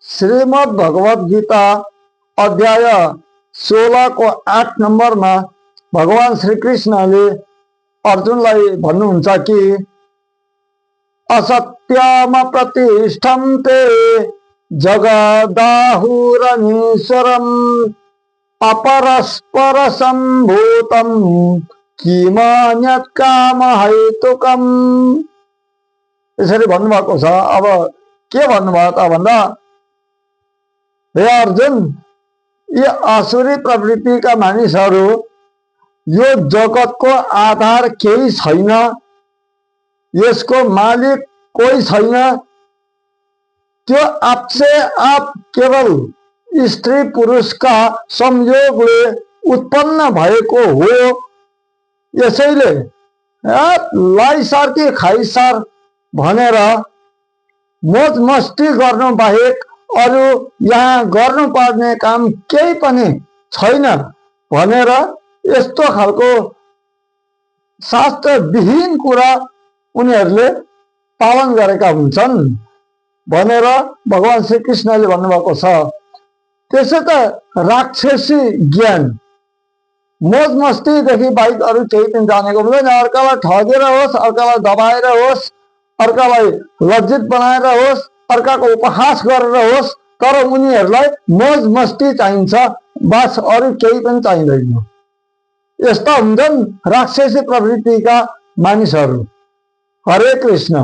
श्रीमद् भगवत गीता अध्याय 16 को 8 नम्बरमा भगवान श्री कृष्णले अर्जुनलाई भन्नुहुन्छ कि असत्यम प्रतिष्ठन्ते जगदाहुरनीश्वरम् अपरस्पर सम्भूतम किमन्यत् कामहेतुकम्। यसरी भन्नुभएको छ। अब के भन्नुभयो त भन्दा, हे अर्जुन, यी आसुरी प्रवृत्तिका मानिसहरू यो जगतको आधार केही छैन, यसको मालिक कोही छैन, त्यो आपसे आप केवल स्त्री पुरुषका संयोगले उत्पन्न भएको हो। यसैले लाइसार कि खाइसार भनेर मोज मस्ती गर्नु बाहेक अरु यहाँ गर्नुपर्ने काम केही पनि छैन भनेर यस्तो खालको शास्त्र विहीन कुरा उनीहरूले पालन गरेका हुन्छन् भनेर भगवान श्री कृष्णले भन्नुभएको छ। त्यसै त राक्षसी ज्ञान मोज मस्तीदेखि बाहेक अरू केही पनि जानेको हुँदैन। अर्कालाई ठगेर होस्, अर्कालाई दबाएर होस्, अर्कालाई लज्जित बनाएर होस्, अर्काको उपहास गरेर होस्, तर उनीहरूलाई मोज मस्ती चाहिन्छ, बस अरू केही पनि चाहिँदैन। यस्ता हुन्छन् राक्षसी प्रवृत्तिका मानिसहरू। हरे कृष्ण।